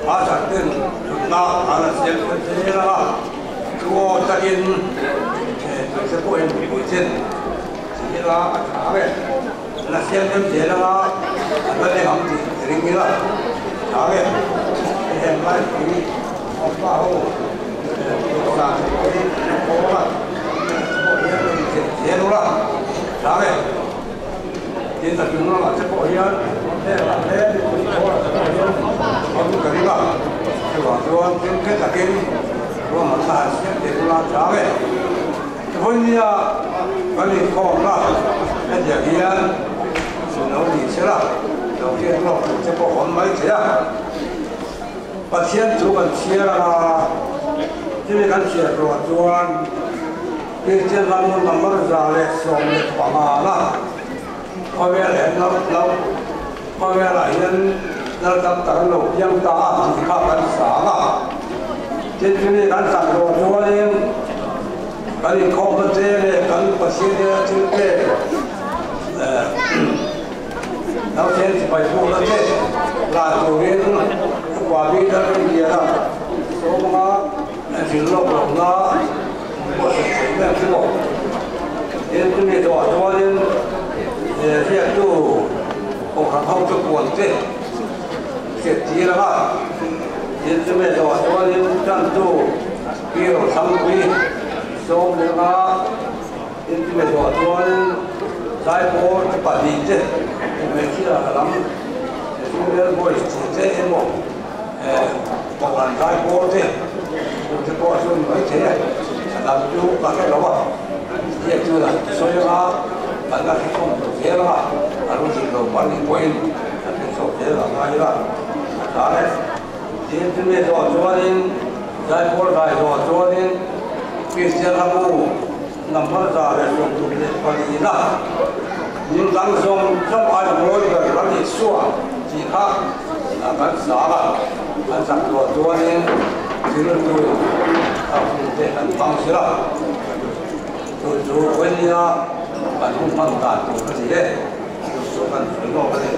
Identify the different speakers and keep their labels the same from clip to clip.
Speaker 1: asatin na alasel kecera tuo takin sepoin ibucin sila abe alasel kecera abale hamti ringila abe hemai ini apa ho na ini orang kecera abe kita cuma macam poian aku keriba, tuan kita kini, tuan masa hasil tuan cawe. Kemudian kali kau lah, kejadian sudah dicelah, jadi lo cepat online saja. Pasien tu kan siapa, jadi kan siapa tuan, kita lalu nomor zale soal pangala, kau yang kau yang lain. Dalam terlalu yang tak dikatakan salah. Jadi kan satu dua yang kali kompeten kali pasien cerita, lalu saya sebagai pula je, lalu ini wabi dari dia, semua jinak berna, boleh semua. Jadi dua yang dia tu orang tahu tu pun je. Jadi lah, jadi macam apa ni tentu biar sampai semua jadi macam apa ni saya pun pasti je, mesti dalam jadi boleh je emo, bukan saya pun je, jadi pun semua je, dalam tu pakai apa, dia tu lah, soalnya anda kita je lah, harus kita paling poin, tapi soalnya lah, lah. Đấy, thì chúng tôi cho nên giải phóng lại cho nên việc sẽ làm u nằm ở ra để dùng tụi mình quản lý đó. Nhưng đang trong ai muốn được quản lý xóa chỉ khác là cái giá là cái sản cho nên chỉ là tôi học để làm bằng sự là tôi quên đi là bạn không phân tán của cái gì đấy, số phần phải lo cái gì.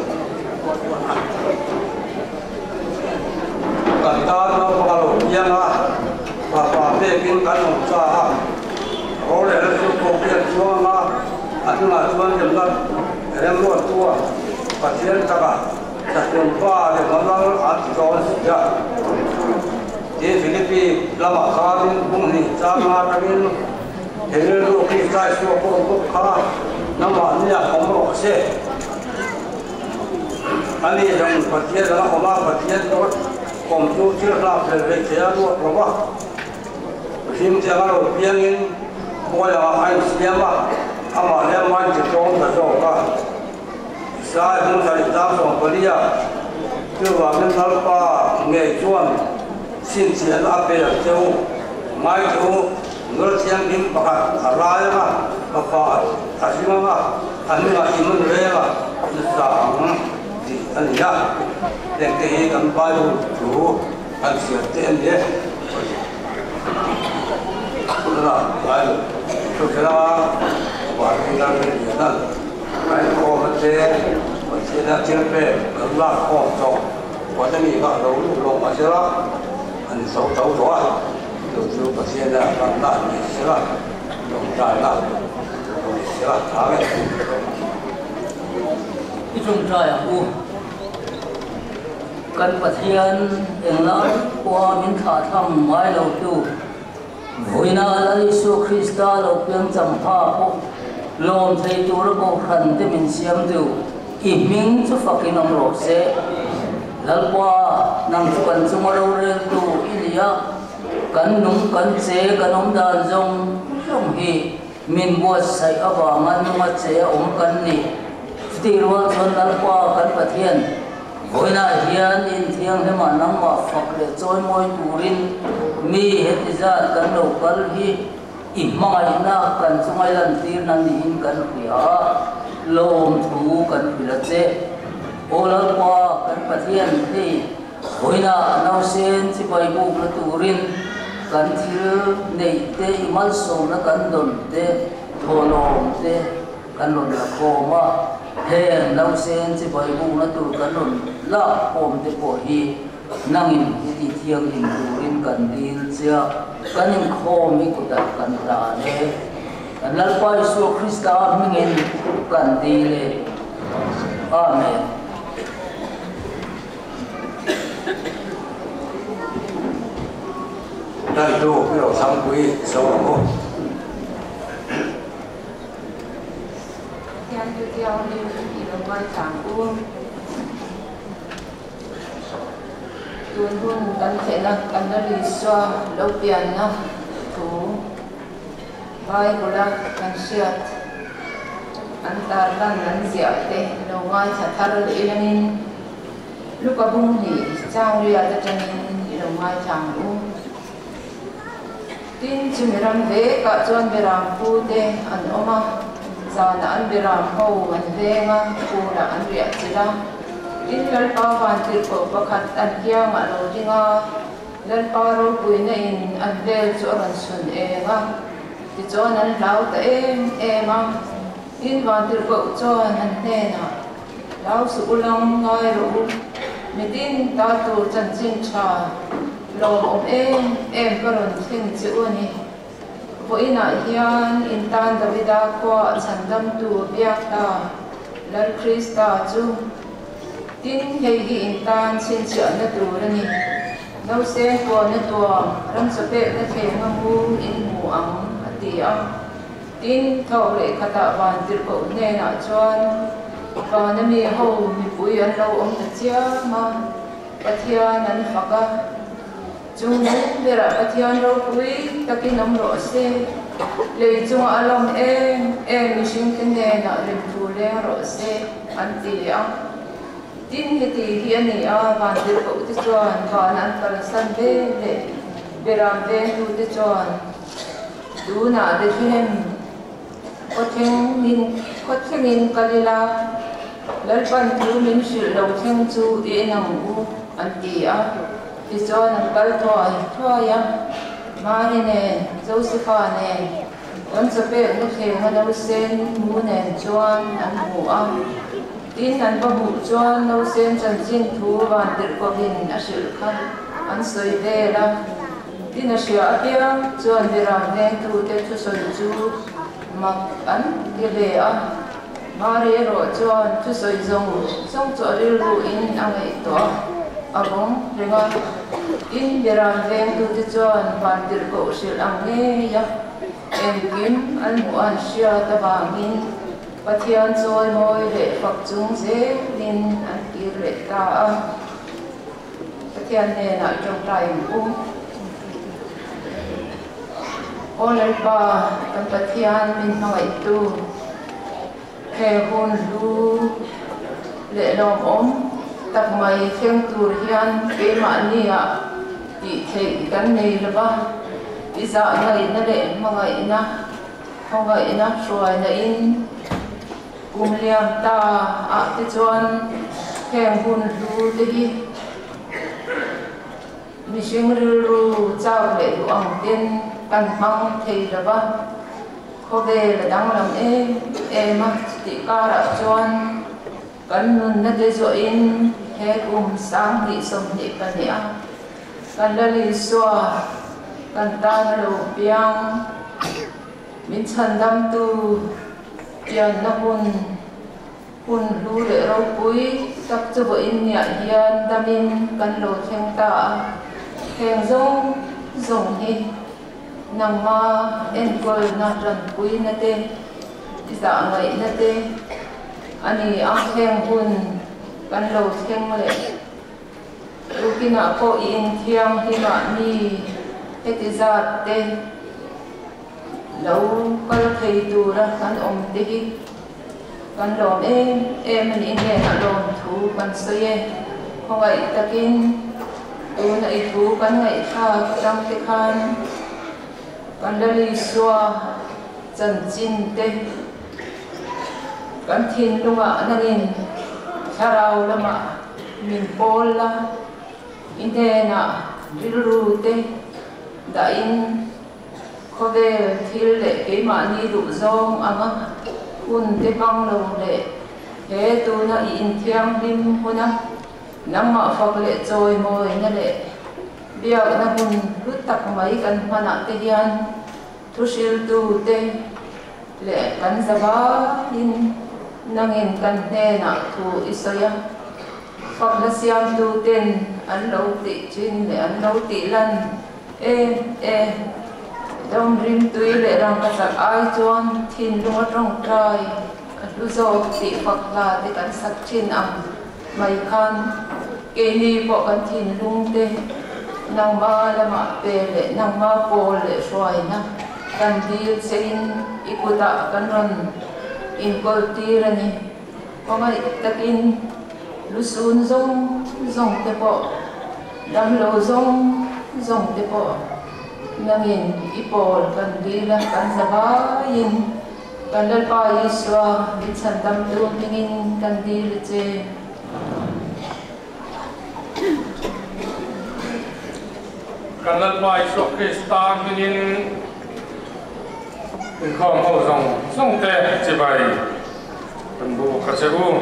Speaker 1: Kata no kalau yang apa pekin kan usaha, oleh itu kopian semua, anu tuan jembat, remot tua, pasien tak, jumpa dengan orang hati kawan saja. Di Filipina lama kali bunyi sama dengan helu kita semua buka, namanya komro se. Ani yang pasien dalam orang pasien tu. Công chú chưa làm về chế độ của bác phim chế độ biên in mỗi là anh xem mà đem anh chỉ trốn thật rồi cả sai không phải đáp xong có đi à chưa vào bên tháp ba nghề chuyên xin tiền áp về châu mai châu người xem phim bạc lại mà bạc thật sự mà anh là imun về mà sáng anh ya, dan kehidupan baru tu, anh siapkan dia. Sudah, baru. Sekarang, baru kita berjalan. Kau macam dah cerita, gelap kosong. Pada ni kalau lu masalah, anda tahu doa. Tu pasien dah kandas ni siapa, doktor dah, siapa tahu.
Speaker 2: Chúng ta cũng cần phát hiện những lợi qua những thả thăm mai lâu tu vui na là Giêsu Christa lâu tiếng trầm pha bộ lom thấy tu là bộ khẩn để mình xem tu im miếng cho phát cái nông lộ sẽ lần qua nằm cần chúng ta đâu lên tu Ilia cần nung cần chế cần ông đàn dòng hi mình buat say avangan mà chế ông cần ni Tiruan Sundan qua kan pathian voina hian in thiang hema nangma fakle choi moi turin mi hetiza kan local hi imanga ina kan sungai lan tir nan in kan khia lom thu kan pilache olal qua kan pathian hi voina nau sen chi pai bu na turin kan thil nei te imal so na kan don te thonom te kan lon la khoma he nau sen chi pai bu na tu kan lon la khom te po hi nangin hiti thiang in turin kan dil chia kanin khom mi kuta kan ta le kan lalpa Isu Krista mingin kan dile amen.
Speaker 1: Đây tu cái đầu thăm quý sâu lắm.
Speaker 3: Yang tu tiang ni di rumah canggung. Tuan pun kan kena kan dari sua lopian na tu. Baik pula kan siap. Antar dan siap deh. Rumah catar ilangin. Lupa bung ni cang ria terjadi di rumah canggung. Tin cumiram ve ka chuan beram pu te an oma zana an beram ho an venga pura an ria chila tin lalpa van tir ko pakhat an hiang a lo dinga lalpa ro puina in an vel chu an sun enga ti chuan an lau ta ema in van tir ko chuan an hena lau su ulang ngai ro midin ta tu chan chin cha lo em karon thing chu ani vo ina hian in tan Davida ko chandam tu biakta lal Krista chu tin hei hi in tan sin cha na tu rani no se ko na to ram sa pe na the ngamu in mu ang atia tin thau le khata van tir ko ne na chuan ka na mi ho mi pui an lo na chia ma pathian an faka chung bera pathian ro pui takin am ro se le chung alom mi sing kene na rim thu le ro se an ti a tin heti hi ani a van dir ko ti chuan van an kal san be le beram be tu ti chuan du na de hem ko theng min kalila lalpan tu min shil lo theng chu e nang u an ti a ti chuan an kal thoi ya mari ne Josepha ne on sa pe no theng ma lo sen mu ne chuan an mu a tin an ba bu chuan no sen chan chin thu van dir ko hin a shil khan an soi de la tin a shia apia chuan dira ne tu te chu son chu mak an ge le a mari ro chuan chu soi zong chu ru in angai to abong renga in beram veng tu ti chuan van tir ko shil ang nge ya em kim an mu an shia ta bangin pathian choi moi le phak chung se nin an kir le ta a pathian ne na jong tai olai pa kan pathian min ngai tu he hun lu le lom om tak mai khem tur hian ke ma ni a ti thei kan nei laba isa ngai na le mangai na hongai na shoi na in kumliam ta a ti chuan khem hun lu te hi mi sing ru chau le lu ang ten kan mang thei laba kho ve la dang lam ma ti ka ra chuan kan nun na de zo in he sang ni som ni ka ni a kan la li swa kan ta na lo piang min chan dam tu pian na hun lu le ro pui tak chu bo in nya hian damin kan lo theng ta heng zong hi nang ma en kol na ran pui na te isa ngai na te ani ang heng hun kan lo theng le ukina ko in thiam hi ma ni heti zat te lo kal thei tu ra kan om te hi kan lom em ani nge na lom thu kan soye hongai takin tu na I thu kan ngai tha tang te khan kan lali swa chan chin te kan thin lunga nangin tharau lama min pol la inde na rilu te da in khove thil le ke ma ni ru zong anga hun te bang lo le he tu na in thiam lim huna nang ma phak le choi moi na le biak na hun lut tak mai kan mana te hian thu sil tu te le kan zaba in nangin kan he na thu isaya phak la siam tu ten an lo ti chin le an lo ti lan dom rim tui le rang ka sak ai chuan thin lunga rong trai ka lu zo ti phak la te kan sak chin am mai khan ke ni po kan thin lung te nang ma lama pe le nang ma pol le swai na kan dil sein ikuta kan ron in kol ti rani pangai takin lusun zong te po dam lo zong te po nangin ipol kan dila kan sabayin kan lalpa Yeswa bitsan dam tu tingin kan dil che
Speaker 4: kan lalpa Yeswa Krista tingin khom ho zong te che bai kan bu ka che bu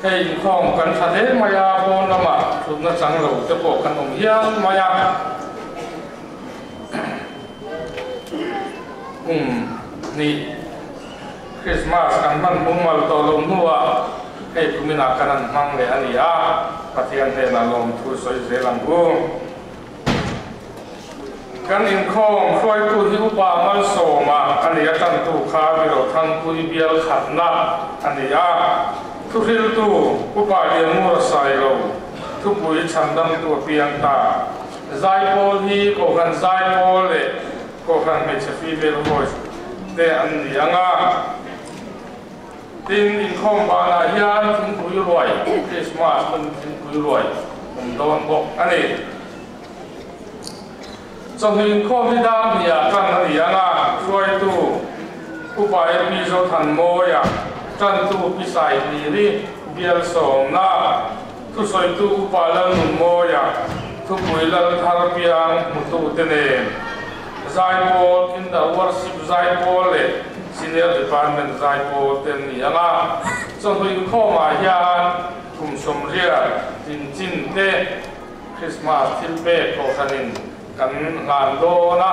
Speaker 4: hei khom kan sa the maya bon lama thut na chang lo te po kan om hiang maya ni Christmas kan man mung mal to lom nuwa hei kumina kanan mang le ani a pathian he na lom thu soi ze lang bu kan in khom khoi tu hi upa mal so ma ani a tan tu kha bi ro thang pui bial khat na ani a thu hil tu upa lian mu sai lo thu pui chan dam tu piang ta zai pol hi ko kan zai pol le ko kan me chafi vel hoi te an lianga tin in khom ba na hian thing pui roi Christmas man thing pui roi don bok ani trong hình khom hi dam hi a kan an lianga roi tu upa mi zo than mo ya tran tu pi sai ni bial som na tu soi tu upa lan mo ya tu pui lan thar piang mu tu te ne zai pol in the worship zai pol le senior department zai pol ten ni anga trong hình khom ma hian kum som ria tin te Christmas til pe ko khanin kan lan do na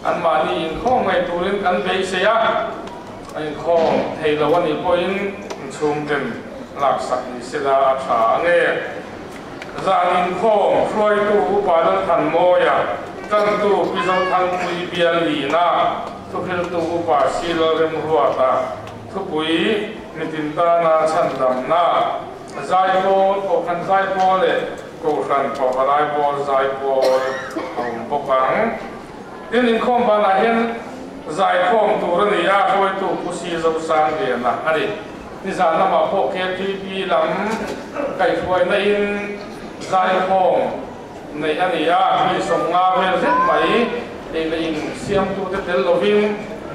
Speaker 4: an ma ni in khom ngai turin kan be se ya in khom thei lo ani po in chum ten lak sak ni se la tha nge zan in khom floi tu pa lan than mo ya kan tu pi zo than pui bial li na tu khel tu pa si lo rem huwa ta tu pui ni tin ta na chan dam na zai po ko kan zai po le ko khan po lai po zai po hom po kang tin in khom ba na hen zai khom tu ra ni ya hoi tu ku si zo sang de na ari ni za na ma po ke ti pi lam kai hoi na in zai khom nei ani ya mi som nga vel zet mai in siam tu te tel lovin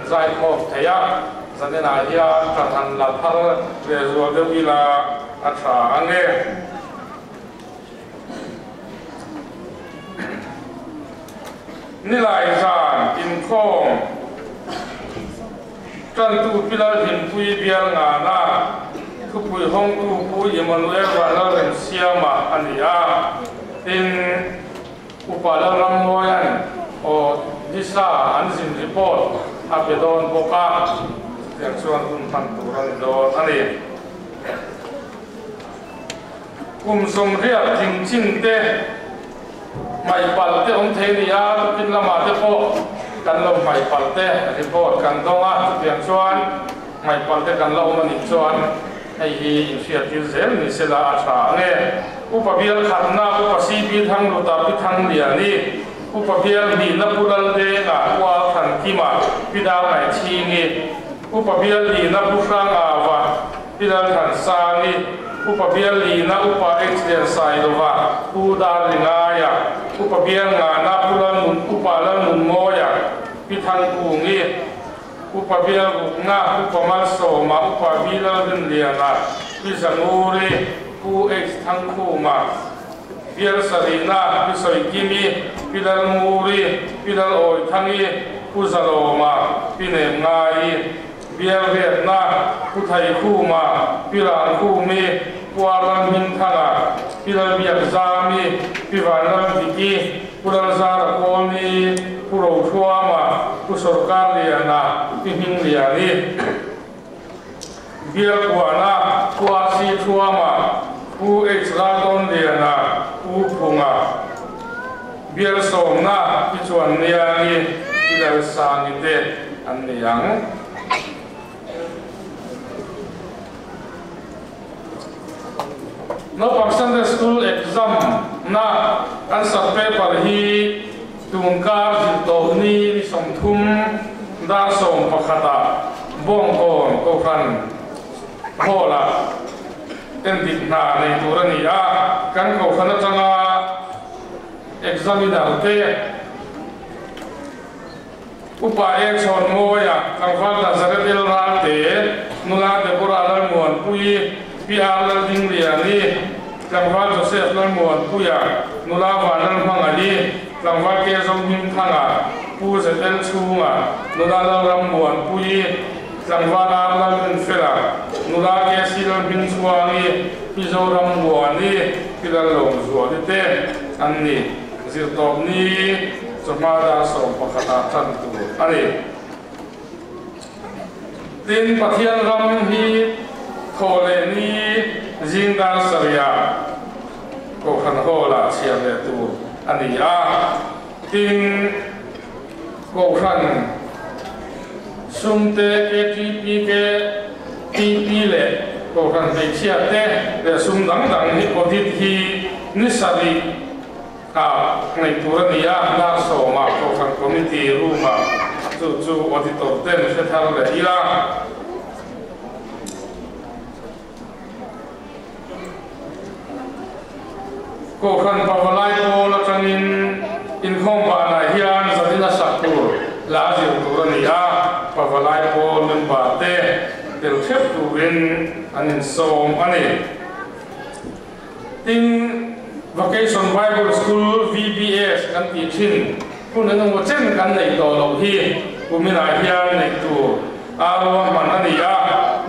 Speaker 4: zai khom thaya zane na ya ta than la thar re zo de wi la atha ange ni lai zan in khom tran tu pilal hin pui bial nga na thu pui hong tu pui Emmanuel wa la rem siama ania tin upala ram moyan o disa anzin report apedon boka yang suan un tan turan do ani kum som ria ting chin te mai pal te om the ni a tin lama te po kan lo mai pal te report kan donga yang suan mai pal te kan lo mani chuan ai hi initiative zel ni sela atha nge upabial khatna upasi bi thang lu ta pi thang liani upabial ni na pulal de na wa than kima pida mai chi ni upabial ni na pusang awa pidal than sa ni upabial ni na upa excellence sai lova uda lingaya upabial nga na pulan mun upalan mun moya pi thang ku ngi upabial nga upamal so ma upabial din liana pi zanguri ku ex thang ku ma bial sarina pi soi kimi pidal muri pidal oi thangi ku zaloma pi ne ngai bial vietna ku thai khu ma piran khu mi puaran min thanga pilal biak zami pivanan diki pural zara kolni puro thuama pusorkar liana pihing liani biak puana puasi thuama pu exradon liana pu punga biak somna pichuan liani pilal sangite anniang no Sunday school exam na answer paper hi tungkar jito ni somthum da som pakhata bongkon ko khan hola tendik na nei turani a kan ko khana changa examiner te upa e chon moya kangfal da zaradil ra te nula de pura mon pui Pia ding liani langwal Joseph lan muan puya nula wanan mangali langwal ke zong him thanga pu zetel chunga nula lam muan pui langwal lan fela nula ke silan bin chuangi pizo ram muani pilal long zuani te anni zirtop ni chomada som pakhata chan tu ani tin pathian ram hi khole ni jingdar saria ko khan hola siam le tu ani a tin ko khan sumte ATP ke TP le ko khan be chia te le sum dang dang ni audit hi ni sari a ngai turani a na so ma ko khan committee room ma chu auditor ten se thar le ila ko khan pawalai ko la changin in khom ba na hian zadina saktur la ji turani a pawalai ko len ba te tel thep turin anin som ani in vacation bible school VBS kan ti thin kun an mo chen kan nei to lo hi kumina hian nei tu aro man ani a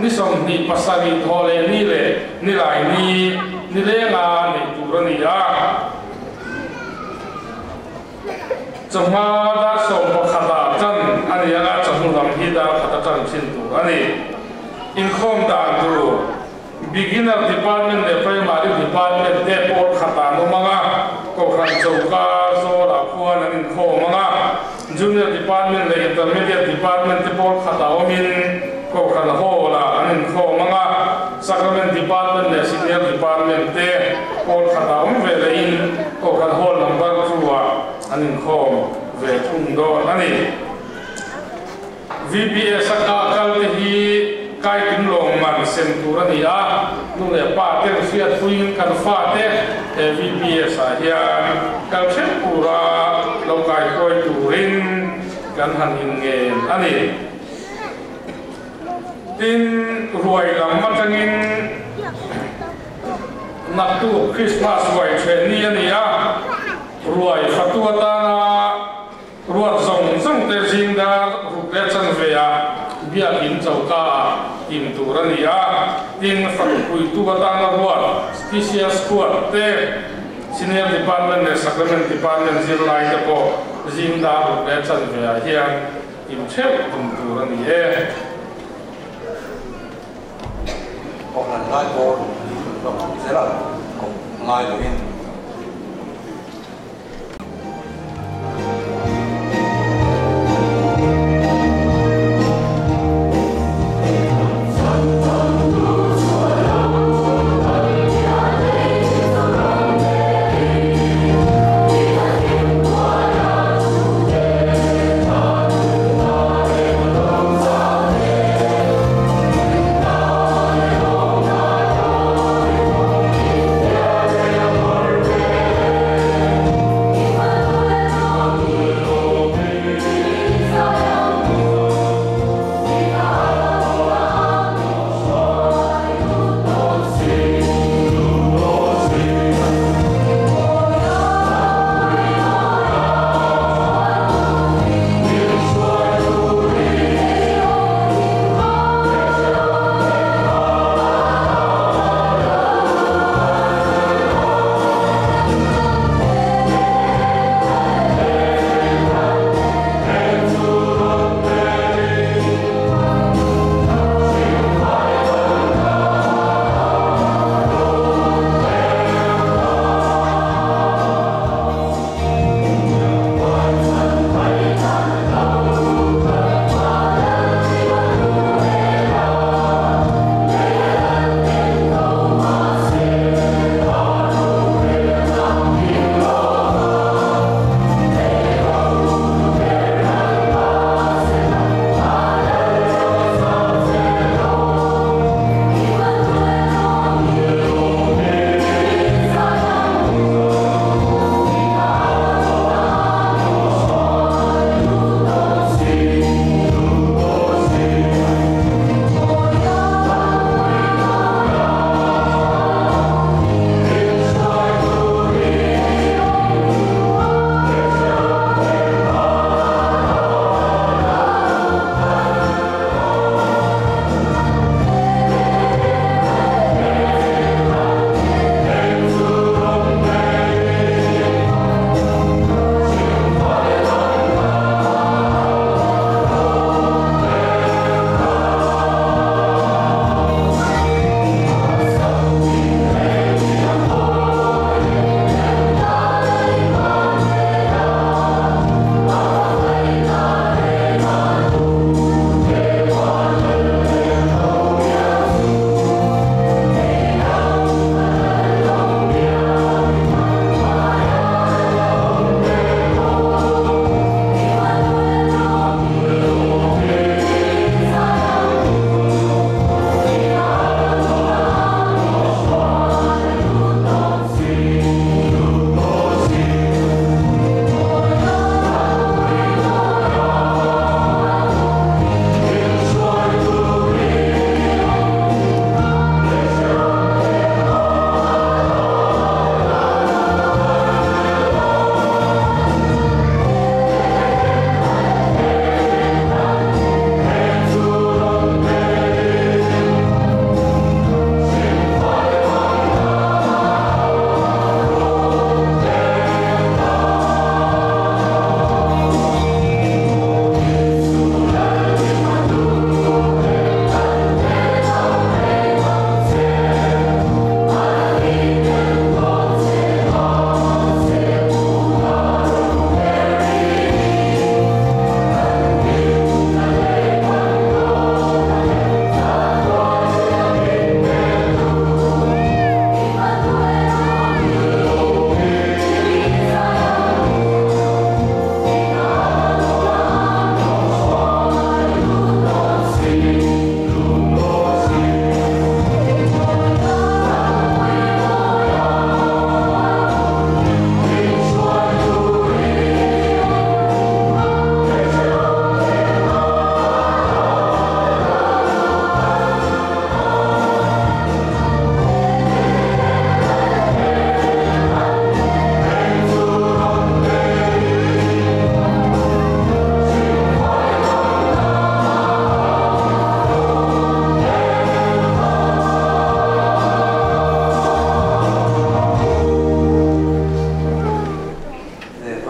Speaker 4: ni som ni pasari thole ni le ni lai ni le nga ni turani a chama da som pakhata chan ani anga chamu lam hi da khata chan chin tu ani in khom da tu beginner department le primary department de por khata no manga ko khan chauka zo la khuan an in kho manga junior department le intermediate department de por khata omin ko khan ho la an in kho manga sacrament department le senior department de por khata om ve le in ko khan ho number 2 an in kho ve thung do ani VBS ka kal hi kai kin long man sem turani a nu le pa te fiat puin kan fa te VBS a hian kal chen pura lo kai koi turin kan han in nge ani tin ruai lam ma changin natu Christmas ruai chen ni ani a ruai fatua ta na ruat zong zong te jing da ru le chan ve a bia in chauka in turani a tin fakui tu bata na ruat special squad te senior department le sacrament department zir lai te ko jing da ru le chan ve a hian in cheu tum turani e
Speaker 1: ko nan lai ko se la ko ngai lo in
Speaker 5: Hãy subscribe cho kênh Ghiền Mì Gõ để không bỏ lỡ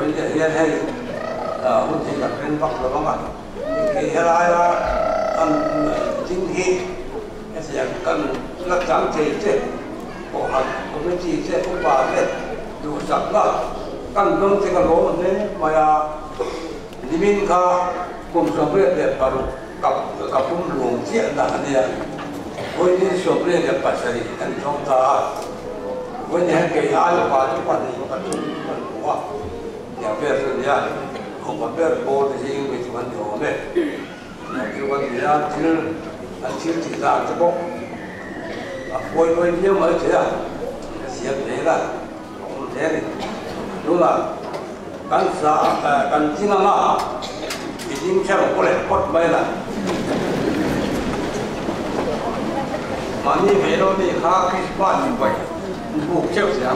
Speaker 1: bây giờ hiện hay muốn chỉ là bên bắc rồi mà cái hiện nay là ăn chính thị cái gì cần là trắng chế chứ cổ hạt cũng cái gì chứ cũng bà chứ đủ sẵn đó cần đông thì cần lỗ nên mà đi bên kia cùng sống với đẹp và cặp cũng luồng chuyện là này với những sống với đẹp bát sari anh trong ta với những cái ai và những quan điểm của chúng ta nhà về rồi nha không có về bộ thì gì mình vẫn hiểu đấy cái quan điểm là chỉ ra cho bố với nhiều mấy thế à xem thế là không thế này đúng là cần chỉ là已经跳过来不买了，嘛你回到你下去办一回，不交钱。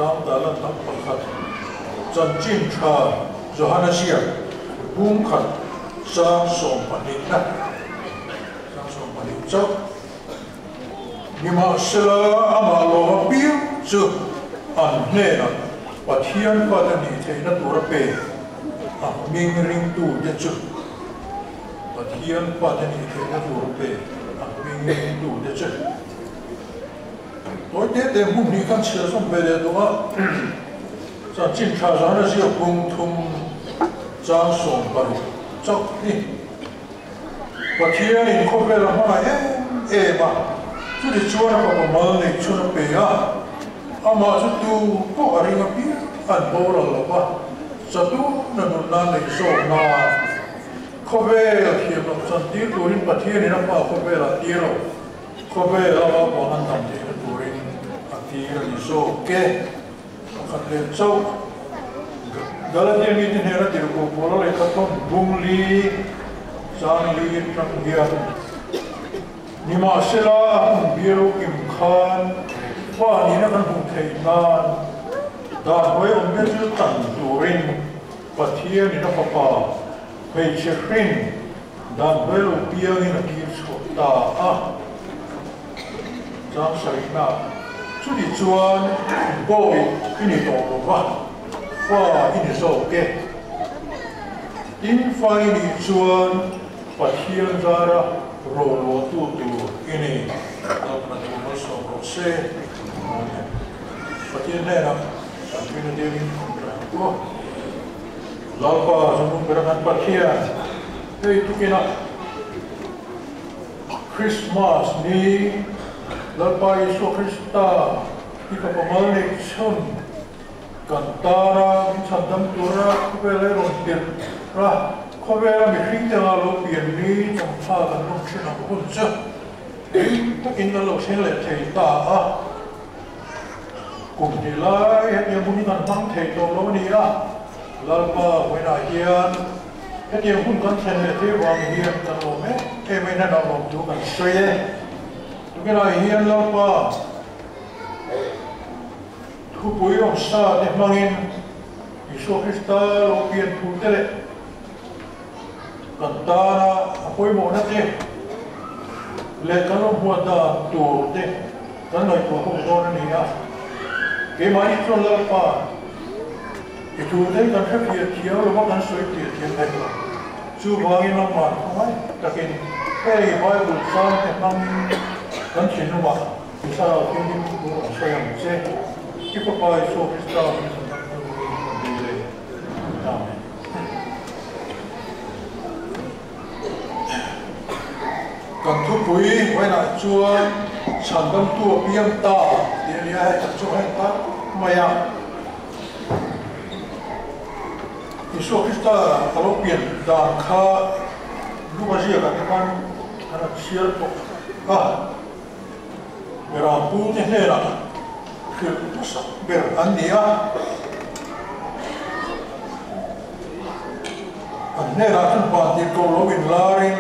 Speaker 5: Sang dalam tak pakat Janjin Cha Johannesia Bung Khat Sang Som Panina Sang Som Panina Chau Nima Sela Amalo Biu Chu An Nena Pathian Padani Theina Turape Ming Ring Tu Dechu Pathian Padani Theina Turape Ming Ring Tu Dechu Tôi thấy đến hôm nay kan chia sông về đấy đó, cho chính cha rằng là sẽ cùng thùng trang sông vào chọc đi, và khi anh không về làm mà mà, chú đi chua nó có mà này chua nó bể mà chú tu có ở đây mà biết ăn bao rồi mà, cho tu nó năn này sông na, không về thì nó chân đi tu đến bát thiên này nó mà không về là đi rồi, không về là mà bọn anh làm gì thì là đi số kế khát lên sâu đó là điều như thế này là điều của bố lại các con bung ly sang ly trong kia nhưng mà sẽ là biểu kim khan và như là con bung thầy nan đàn với ông biết chữ tận turin và thiên như là papa về chế khinh đàn với ông bia như là kia sốt ta trang sợi na chú đi chuan bôi ini tổ và ini sâu kê in phai ini chuan và thiên ra ra rô tu ini tập là tu nó sâu rô xe và thiên này là thiên này đi của lão bà trong lúc berangkat pakian itu kena Christmas ni Lalpa Yesus Krista ika pamalik sun kantara sadam tura kubele rontir ra kubele mikring tengah lo piani jangpa kan lo sina kunca tak inna lo sina le cerita kumila yang bunyi kan bang cerita lo ni lalpa wena hian yang pun kan sina le wang hian kan lo me na lo tu kan soye cái này hiền lắm pa, thu bùi ông sa để mang in, Isu Krista lo biên thu thế lệ, cần ta bùi mồ nát thế, lệ cái lo mua ta tù thế, cái này tù không có nữa nè, cái máy cho lắm pa, cái thu thế cần phải phiền chiếu lo bắt cần suy tiền tiền này, chú vang in làm mà không phải, tại cái bài bùi sa để mang kan chinu ba bisa kini ko saya mesti kita pai so Krista dile amen kan thu pui vai na chuan chan dam tu piam ta de lia hai chu hai ta maya Isu Krista kalau pian dan kha lu ba ji kan ana chiar to Berampu ni hera, kerja berania, hera kan pati kalau winlaring,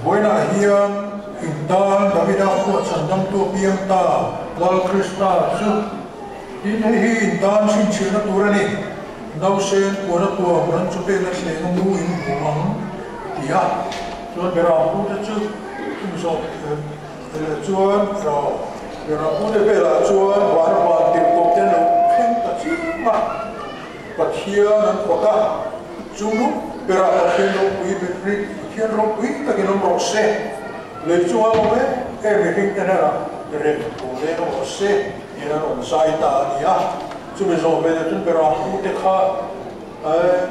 Speaker 5: buena hian, intan David aku sandang tu piang ta, lal Krista su, ini intan sincina turani. Nau sen kuara tua bulan cukai nak seleng muin buang dia, tuan berampu tu so tuan berampu tu bela tuan warna tirkop ten lo ken kacil mak, patia dan kota cunu berampu ken lo kui betri ken lo kui tak ken lo rose, lecuan lo meeting tenera derem boleh lo rose, ina lo saita dia. Cuma so beda tu berampu dekha,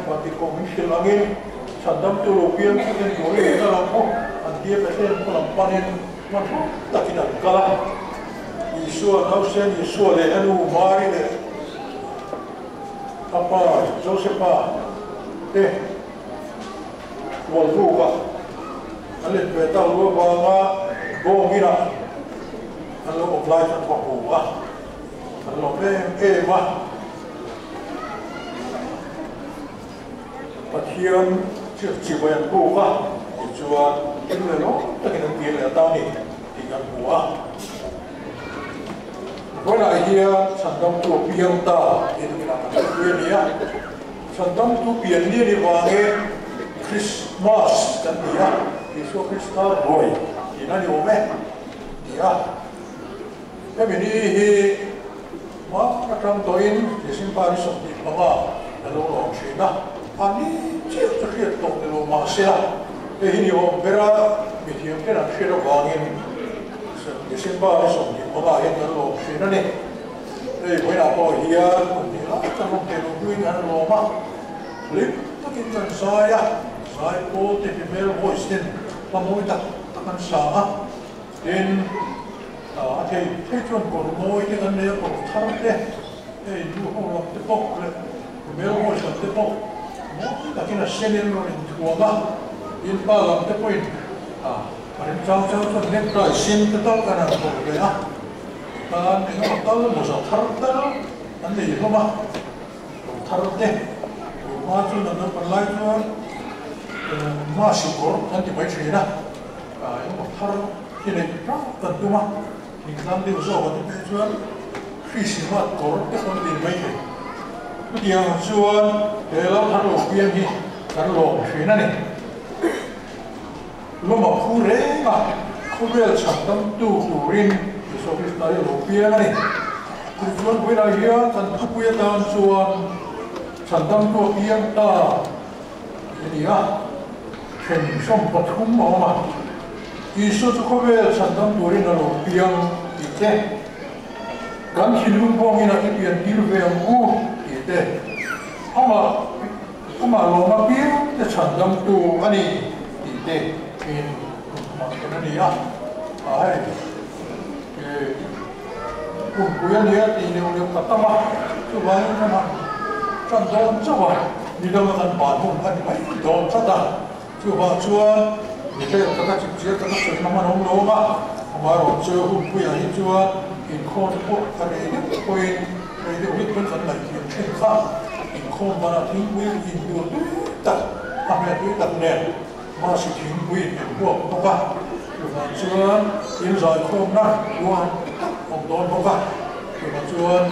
Speaker 5: mati komisi langit, sadam tu rupiah kita boleh kalau aku antia pesen pelampanin, macam tak kena kalah. Isu nausen isu le anu mari le, apa Josepa, walu ka, alit beta lu banga, go mira, alo offline tak apa. Kalau mah, patian chỉ với anh cô cả thì chúa cái người đó tất cả những tiền là tao thì anh của với lại kia sản phẩm của biển ta thì là cái biển này sản phẩm của biển này thì vào cái Christmas kan dia Yesus Kristus boy ina ni ome dia ya bini hi ma katram toin yesin pari sokti baba alo lo china ani che che to lo ma sela e hi ni o bera mithiam ke na shira wangin yesin pari sokti baba he lo china ne e boy na po hia ni la ta no te lo duin an lo ma lip ta kin san sa ya sai po te primero voice din pamoy ta kan sa din thầy chuan còn môi cái anh này còn thằng đấy, ấy du học lập tiếp bốcเลย, primero voice lập tiếp bốc, mỗi cái là xem lên rồi thua mà, in ba lập tiếp bốc, mình cháu chuan nên phải xem cái đó cái nào còn đấy anh nó tao một số thằng đó, anh này không mà, thằng đấy, mà chuan nó còn lại chuan mà sự cố anh thì mấy chuyện đó, một thằng cái này rất cần đúng không? Mình làm điều gì vậy thì chuan khi sinh hoạt tốt cái con tiền mấy cái điều chuan để làm thằng lộc biên thì thằng lộc chuyện này lúc mà khu rễ mà khu rễ sản phẩm tu rin thì sau khi tới lộc biên này thì chuan với đại hiện thằng thu biên ta chuan sản phẩm tu biên ta cái gì á chuyển xong bật khung máu mà Yesus tu kau santam turin lalu piang ite, kan hidup bangin nak piang hidup yang ite, ama loma piang te santam tu ani ite, in macam ni ya, kumpulan dia ini udah kata mah, tu baik mana, santam coba, ni dah makan bahan kan baik, dom sada, coba cuan. Thì cái các chị chia các sự nằm ở nông nô mà rồi chơi hụt quỷ ấy chưa in khôn bộ cái này nhất quên cái điều nhất vẫn là chuyện trên khác in khôn mà làทิ้งquỷ in được tất làm việc với tất nền mà sựทิ้งquỷ in bộ không cả rồi mà chưa in rồi khôn đó luôn không đón không cả rồi mà chưa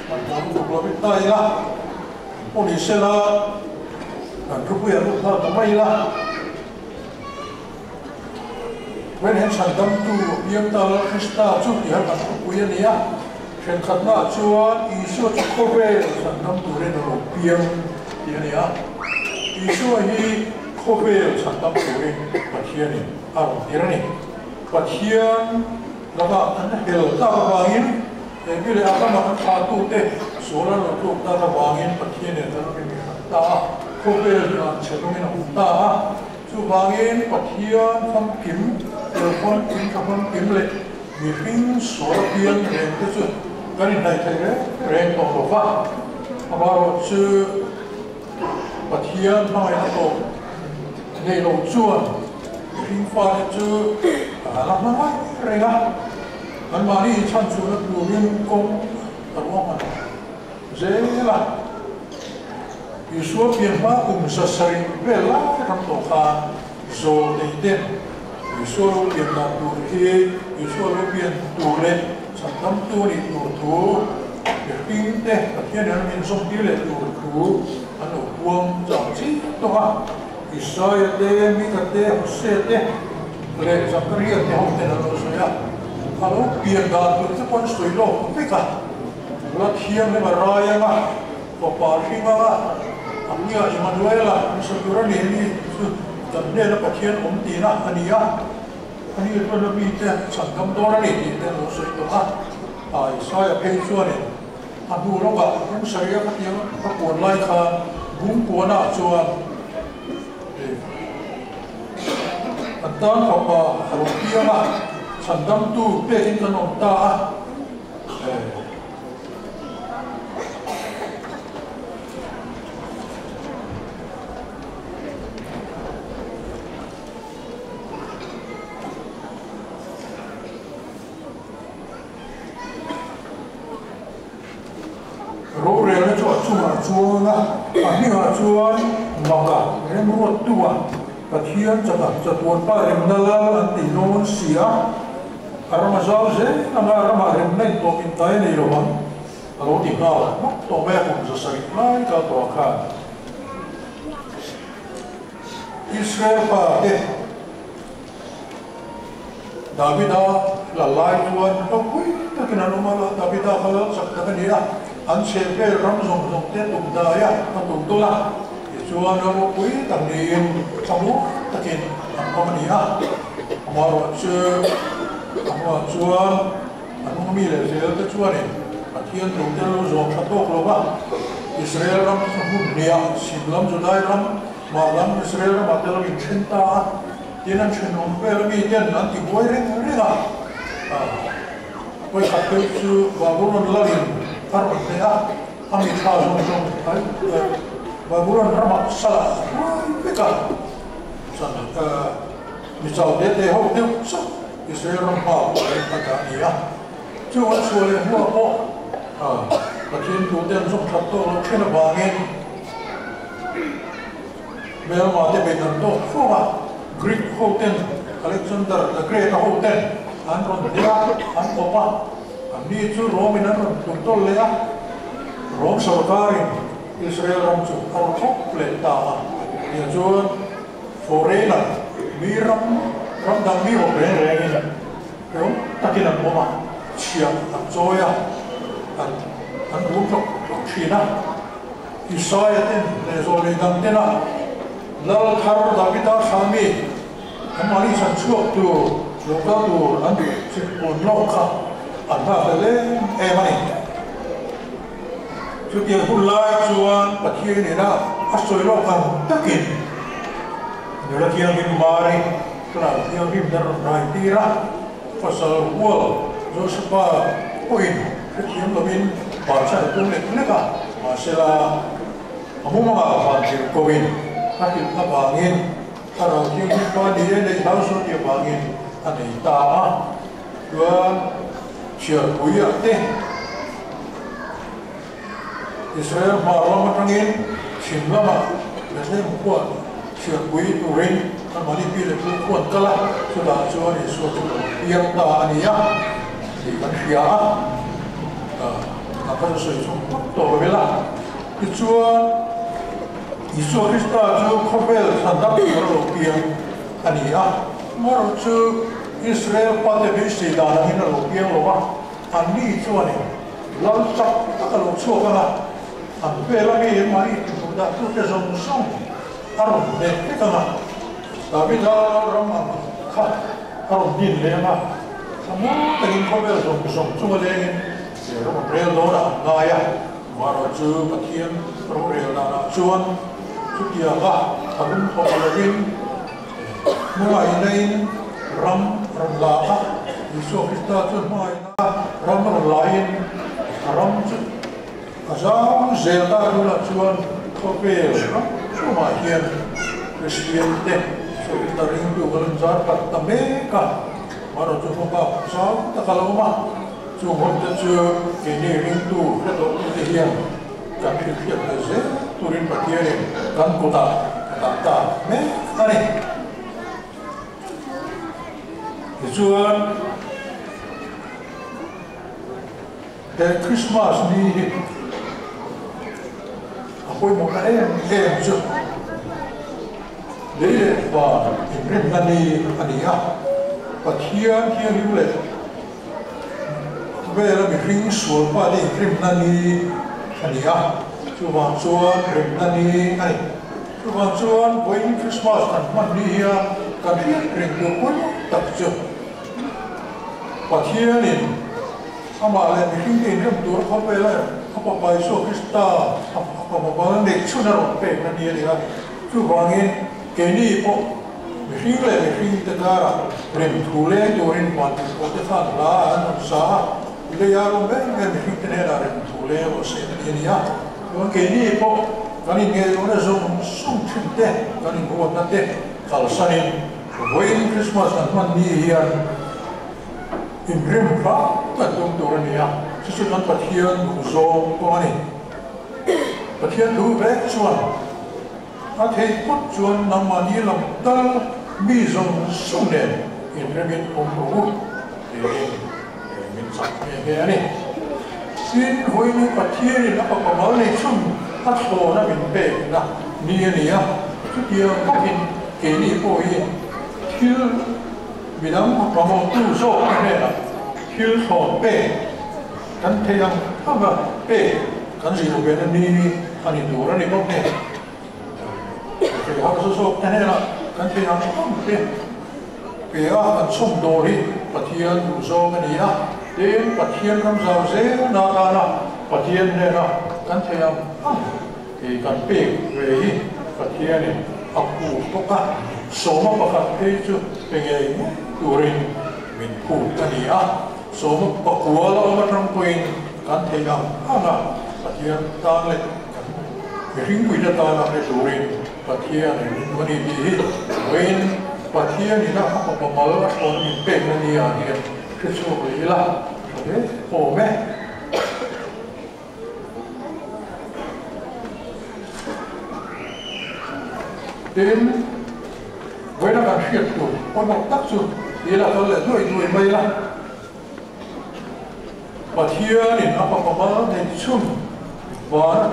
Speaker 5: mà muốn được lo biết tay là ôn đi xe là làm chút quỷ lúc nào tụi mày là when hen sản phẩm tu yếm ta Krista chú thì hắn làm cũng quý này á, hiện khát na chuan Isu chú có về sản phẩm tu lên nó biếng thì này á, Isu hi có về sản phẩm tu lên bát hiền này, thì này, bát hiền là anh hiểu ta cái vangin, cái này anh mà anh phá tu thế, số là nó tu ta cái vangin bát hiền này ta cái gì ta có về là chế độ này nó ta, chú vangin bát hiền phong kiếm con kiếm cho con kiếm lệ vì phim số tiền rèn cái chuyện cái này thấy đấy rèn tổ tổ pháp mà bảo chứ bát hiền nói là tổ này đầu chuồn phim pha chứ làm nó rèn á anh mà đi chăn chuồn nó đủ viên công tao mà dễ là vì số tiền mà sa sari về lá trong tổ khan rồi để tiền Yesus yang nak turki, Yesus yang turun, santam turun turun, berpin deh, akhirnya orang insong dia turun, anu buang janji tu ha, Isaiah deh, Mika deh, Hosea deh, boleh Zakaria deh, orang deh lalu saya, kalau biar dah tu pun suilo, mereka, kalau tiang ni beraya lah, paparing lah, amnya Emmanuel lah, sekarang ni dan dia dapat kian tina ania itu lebih sản phẩm đó này thì tên nó sẽ được hát sai phê xua này đủ nó cả cũng sẽ các tiếng các cuốn lai kha cũng cuốn nào chuan tan học học kia mà sản phẩm tu về trên cái nông ta Chúa là Chúa, anh là Chúa. maka remurut tua Pathian cakap satuan parim dalam anti non sia arama zauze nama arama remnai to pintai ni roman kalau tinggal to bekum sesari lai ka to kan Israel pa Davida lalai tuan kapui takinan umala Davida kalau sakta dia an sepe ram zong te tum daya patung tola Tuan orang pui tangdiin kamu takin amania amaro ce amaro tuan anu mile Israel te tuan ni Pathian tungtel zong satu keloba Israel ram dunia Islam Judai ram malam Israel ram adalah cinta Tiada cenderung berlebih dan nanti boleh renga boleh kata tu Babylon lain karena dia kami tahu zong Babylon ramah salah, mereka sana misal dia hok dia sah Israel ramah mereka dia, cuma soalnya apa, Pathian tu dia zong satu kena bangin, memang ada benar tu, semua Greek hotel, Alexander the Great hotel, anron dia, apa, ini tu Roman anron betul ya, Rom sarkarin. Israel ram chu arok pleta ya chuan foreigner miram ram dang mi ho ren reng rom takin an moma chiam an zoya an rum chok china Isaiah ten le zo le dang tena lal thar Davida sami amari san chuak tu loka tu an chik pon lokha an ha le emani Dia hulai cuan Pathian ni na asoi lokan takin. Dia kian mari kerana dia himdar rai tira pasal wall Josepha poin kian lebih bahasa itu mereka masalah kamu mengapa panggil poin akhir bangin kalau dia dia dari harus dia bangin ada itama dua siapa buaya teh Israel malam matangin simlama biasanya kuat siap bui turin kan mali pilih kuat kalah sudah cuan Yesus yang tak ania di kan siapa apa sesuatu itu bela cuan Yesus Kristus tu kobel sandap kalau yang ania maru tu Israel pada bisi dah hina yang lupa ani cuan ni lalu tak kalau cuan Ampela ni mari sudah tu kesong arum deh kita tapi dah ramah kah arum din lema semua tengin kobel song cuma lengin orang real dona naya maru tu Pathian real dona cuan dia lah arum kopalin mulai lain ram lama Yesus Kristus tu mulai ram lain ram Asal zelta dulu cuan kopel, cuma kian Kristian deh, so kita rindu kelenjar kata mereka, maru cuma asal tak kalau mah, cuma tu ini rindu kita kian, kami kian aja turin Pathian kan kota kata mereka ni, cuan dari Christmas ni. Koi muka je, dia imrim nani ania, Pathian hiule, bela mihring sual pada imrim nani ania, cuma cuan imrim nani ani, cuma cuan boy Christmas kan mandi ya, kan ring koi tak je, Pathian ini, sama le mihring imrim tur kau bela. Apa baiso kita apa barang dek sunar pe nani dia tu bangin kini po mihing tegara rem thule dorin pat ko te fan la an sa ile ya ro ben mihing te na rem thule o se ni ya ko kini po kani nge ro na sum chinte kani ko ta te kalsanin boin Christmas an man ni hian imrim pa tatung dorin ya Sesuatu Pathian khusus kau ni, Pathian tu baik cuan, a thei pot chuan namani lam tal mi zong sung nen in remin ong ro min sak me he ani sin hoi ni pathian in apa pamal nei chum a tho na min pe na ni ani a chu dia pakin ke ni po hi thil midam pamo tu so ne na thil tho pe kan theyang ha pe kan ri ro ben ni ani tu ra ni ko ne ke ha so ane la kan theyang ha pe pe a kan chum do ri pathian tu so ani a den pathian ram zau ze na na na pathian ne na kan theyang ha ke kan pe ve hi pathian ni aku poka soma pakhat pe chu pe nge turin min pu ani a soma pakwala ma tram point kan theyang anga pathian ta le ring wi da ta na le turin pathian ni mani bi wen pathian ni na pa mal on min pe ni a ni ke chu ri la de o me đến với nó làm việc của con một tác dụng thì là con lại nuôi mây la và thiên thì nó có bao nhiêu chung và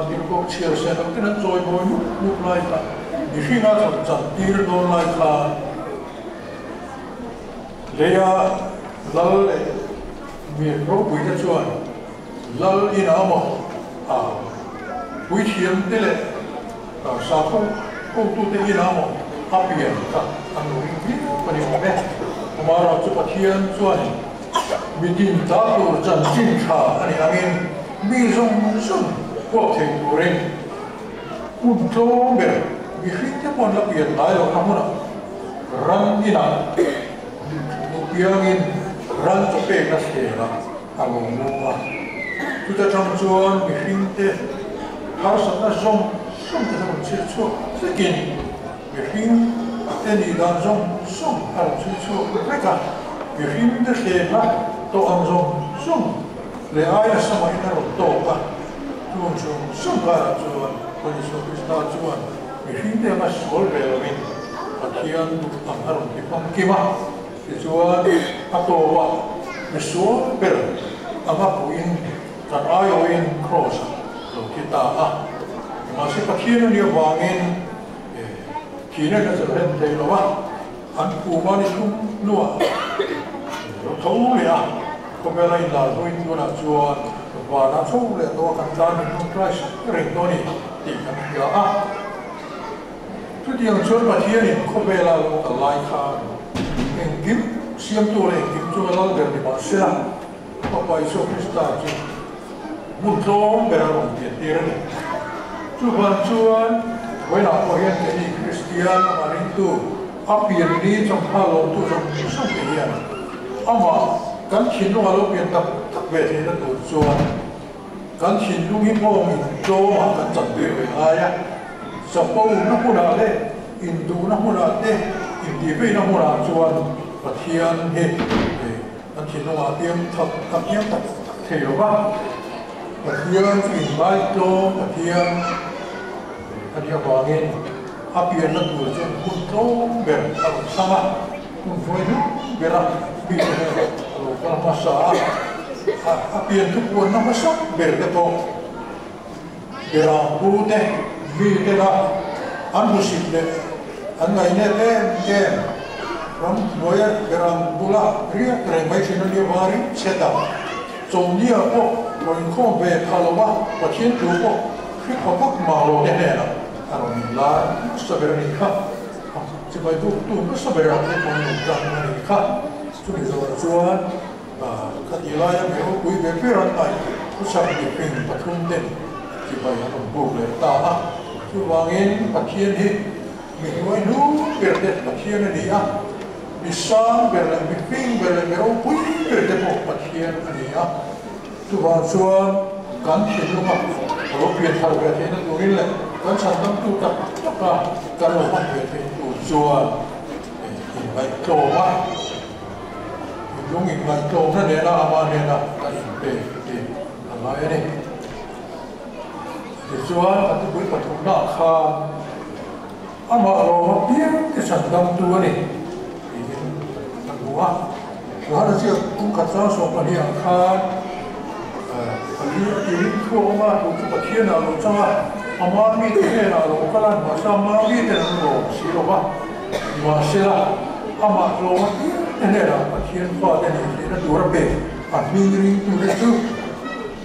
Speaker 5: thì có chia sẻ nó cái nó rồi mỗi lúc lại cả thì khi nó chặt tiêu nó lại cả lấy lỡ lại miền rốt bụi ra chuồn lỡ in áo màu bụi thiếm thế này sao không tu te ina mo happy ka anu ri pani mo me amara chu pathian chuan midin ta tu chan chin tha ani angin mi zong zong ko thei turin un to be mi hite pon la pian lai lo namuna ran ina mu piangin ran chu pe na se la anu mo tu ta chang chuan mi hite har sa na zong zong ta mo chi chu Sekin, mungkin ini dan zong harus cuci mereka. Mungkin terlihat to zong le air sama ini to ka. Tuan zong harus cuci, kalau kita cuci, mungkin dia masih boleh lebih. Bagian harus dipangkimah. Tuan atau apa? Mesua ber, apa puin dan ayoin cross. Kalau kita masih bagian dia bangin. Khi này nó trở nên thế đó mà anh phụ mà đi không nua nó thấu liền à không phải là nuôi nó là chùa và nó thấu liền đó căn ta mình không phải rình đó đi thì anh hiểu à thứ tiếng chốn mà thiên thì không phải là một cái lai khá anh kiếm xem tôi này kiếm cho nó được thì bảo sẽ có bài số Christa chứ muốn trốn về lòng tiền tiền này chú văn chuan với nào có hiện cái gì Christian mà đến tu áp biển đi trong hai lỗ tu trong sông cái hiện mà cán chín lúc lỗ biển tập về thì nó tụt chuan cán chín lúc hiếp mong mình cho mà cán chặt về ai á sập bao nó cũng là đấy Hindu nó cũng là đấy Hindi nó cũng là chuan và thiên hết cán chín lúc tiêm tập tiêm tập thể rồi ba và thiên thì mai cho và thiên anh em bảo nghe, api anh nói đùa chứ không có bền, không sao mà, không phải lúc bền là bị cái mà sao, api anh thức uống nó mới sốc bền cái to, bền là bù thế, vì thế là anh bù xịt đấy, anh ngày nay em, ram nói bền là bù la, riêng cái mấy chuyện nó đi vào đi, sẽ đào, trong nhiều bộ, rồi không về thà lâu và chiến đấu bộ, khi họ bắt mà lâu thế này là là sovereignty chỉ phải tu cái sovereignty của mình rằng này khác chúng mình rồi chuan và các ý lai em hiểu quý về phía anh này cũng sẽ bị phình và không đến chỉ phải là đồng bộ để ta chú vàng in và thiên hi mình nói nú về để và thiên này đi đi sang về lại bị phình về lại hiểu quý về để một và thiên này đi chú vàng chuan gắn thiên luôn mà rồi biến thành về thế nó đối lại con sản phẩm tu tập tất cả các loại hoạt động về tu chùa hình bài trổ á dùng hình bài trổ nó để là mà để là để nói đi thì chùa các cái buổi tập trung đạo kha ama lo pia ke san dam tu ni bua lo ha sia ku ka sa so pa ni ang kha ali ni ko ma ku pa thia na lo changa ama mi te na lo ka lan ma sa ma mi te na lo si lo ba ma se la ama lo ne ra pa thia pa de ni na du ra pe a mi ri tu le tu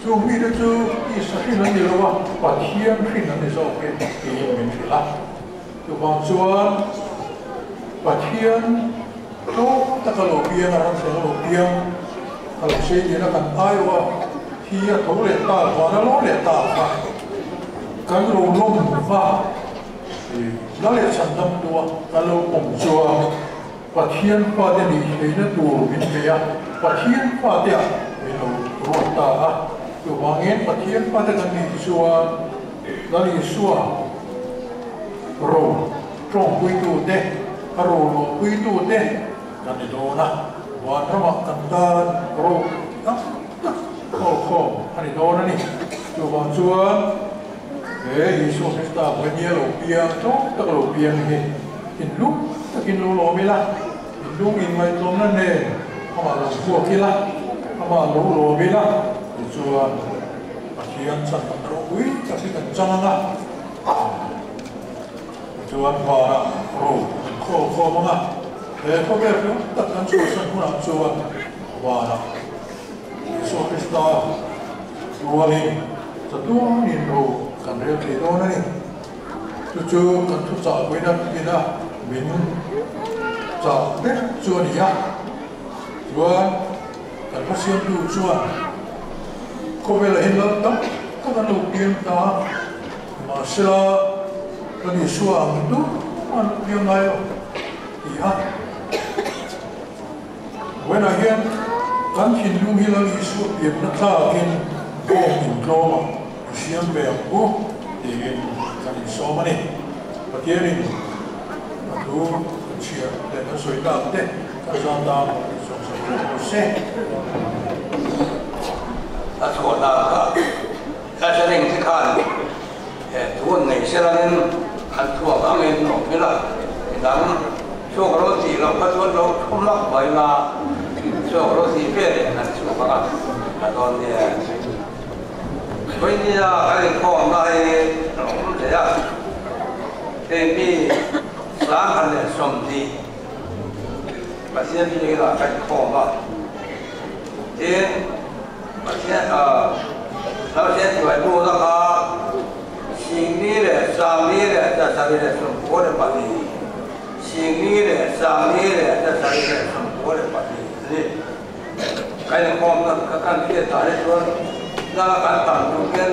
Speaker 5: tu mi de tu i sa hi na ni lo ba pa thia hi na ni so ke ki min thi la tu ba chuan pa thia to ta ka lo pia na se lo pia ka lo se ni na kan ai wa thia to le ta wa na lo le ta fa kan lo lom va nó là sản phẩm của các lô bổng chùa và thiên pha để đi thấy nó đủ mình về và thiên pha để mình lâu ruột ta từ vàng én và thiên pha để cái đi chùa nó đi chùa rồi trong quy tụ đấy rồi quy tụ đấy cái này đó na và nó mặc cẩn thận rồi đó khô cái này đó này từ vàng chùa Yesus Kristus punya lupian tu tak lupian ni in lu tak in lu lo mila in lu in mai tom na ne ama lu ko kila ama lu lo mila chuan pasian san ro ui tak kan changa chuan ba ro ko manga ko be tak kan chu san ku na chuan ba Yesus Kristus luarin satu ni ro kan reo thì đó này chú kan thu trả với đất kia đó mình trả biết chùa đi à chùa kan phát hiện đủ chùa có vẻ là hình lắm các bạn đầu tiên ta mà sẽ là cái gì chùa mình đủ ăn điều này rồi thì à when I hear kan hin lung hilang isu biar nak takin kong inkloma siam be ko di kan so mani patierin atu chia de na soi ta te ka san da so se
Speaker 1: a thua na ka sa ring ti khan thun nei se la nen an thua ka men no me la dan so ro ti lo ka thun lo thum lak bai na so ro ti pe na so ka ka don ne bây giờ cái con này cũng thế à, thì bị sáng hành để sống đi, và hiện bây giờ cái con đó, thì và hiện nó sẽ phải mua ra cả, sinh lý để sang lý để cho sang lý để sống cố để bảo đi, sinh lý để sang lý để cho sang lý để sống cố để bảo đi, cái con nó các anh kia tại đó那敢当中间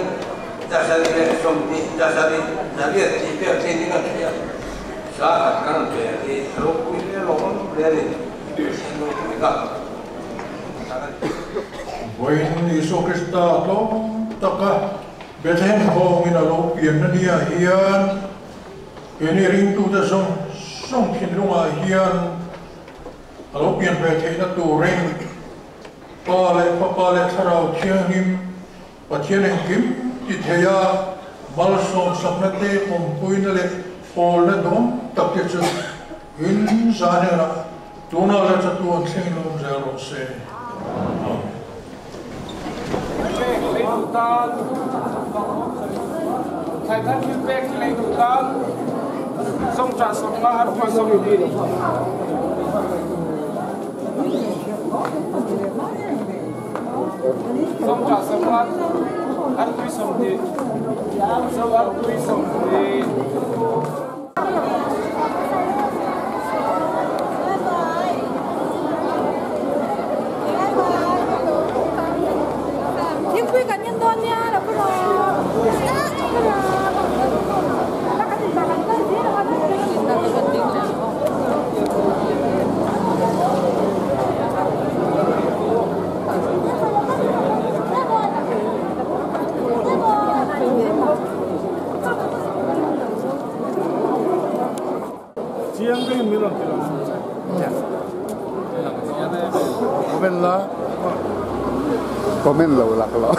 Speaker 1: 在山里面兄弟，在山里在别地别天天个别，啥敢别的，老贵的老别的，钱都没干。
Speaker 5: Với Yesus Kristus đó tất cả bên thêm hồ mình là lỗ biển nó đi à hiền cái này riêng tu ta song thiên long à hiền lỗ biển về thế nó tu riêng pa lại thao thiên him và thiên hình kim thì thế à mal som sắp nát te cùng pui nó lại all nó đom tập cái chuyện in ra này là tu nào là tu anh sinh luôn ra rồi sẽ
Speaker 6: Thầy thân feedback lấy tụ ta xong trả xong mà ăn qua xong đi được xong trả xong mà ăn tuy xong đi xong ăn tuy xong đi
Speaker 7: Những quy cá nhân thôi nha, đâu có
Speaker 6: Siang cái mình làm
Speaker 8: comment là comment lâu lạc lắm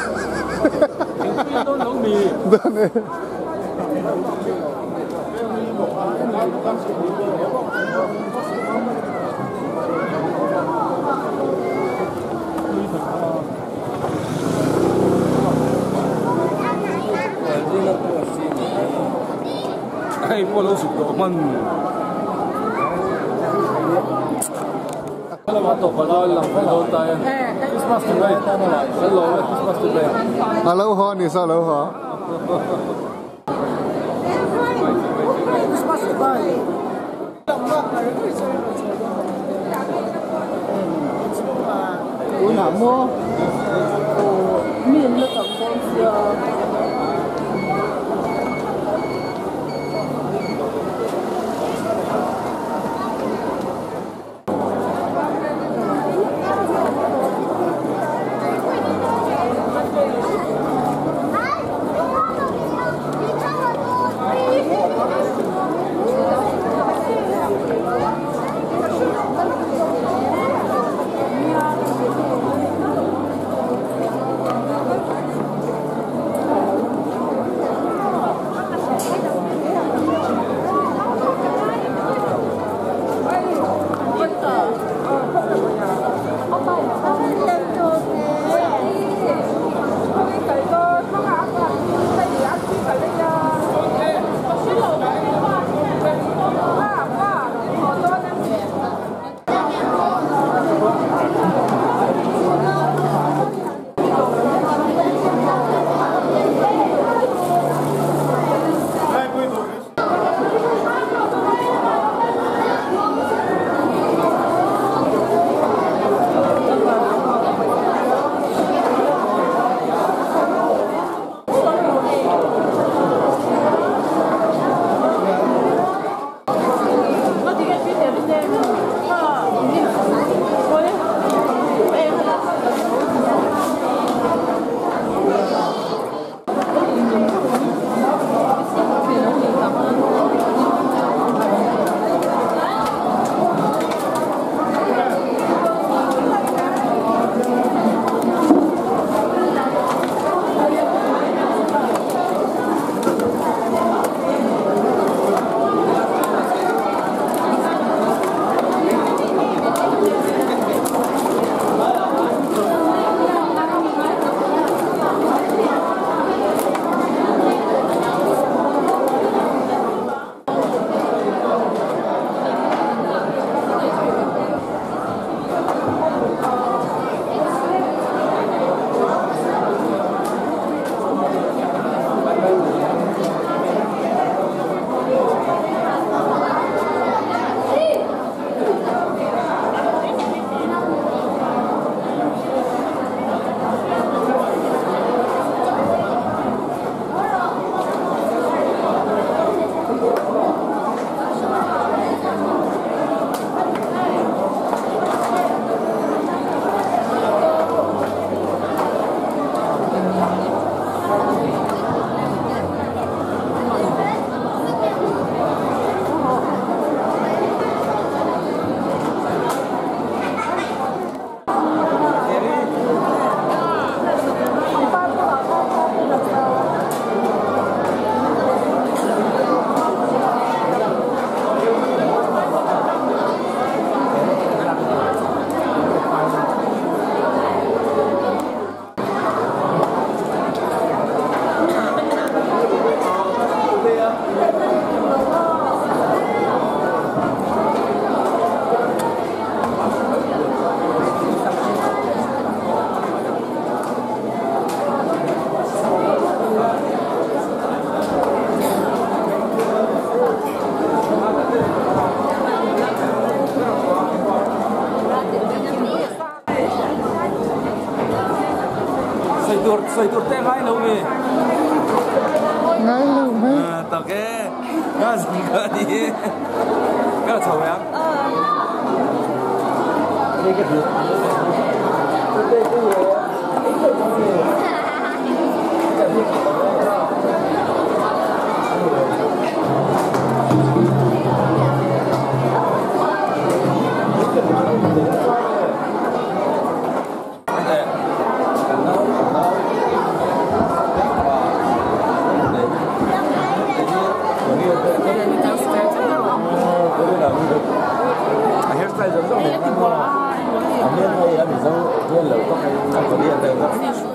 Speaker 6: Don't know me. Ay, polo sụp đổ mần. Hello, what to call lang hello tayo. Christmas today. Hello, Christmas today.
Speaker 8: Hello ho, ni sa hello ho.
Speaker 7: Christmas today.
Speaker 2: Una mua. Miền nó tập phong xưa.
Speaker 6: Xoay tuột té ngay lâu về.
Speaker 8: Ngay lâu mấy.
Speaker 6: Tao cái gì cơ đi. Cái là chầu em. Đây cái gì?
Speaker 3: Downstairs.
Speaker 6: 係就中年分啦。咁樣可以啊，唔想啲流都係嗰啲人哋得。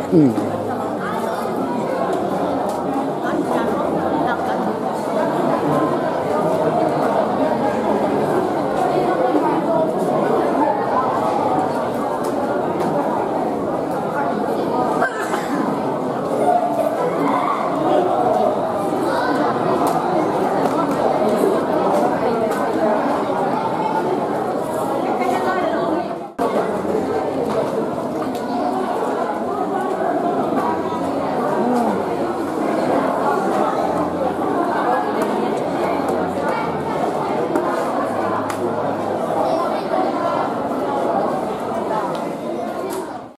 Speaker 8: 嗯。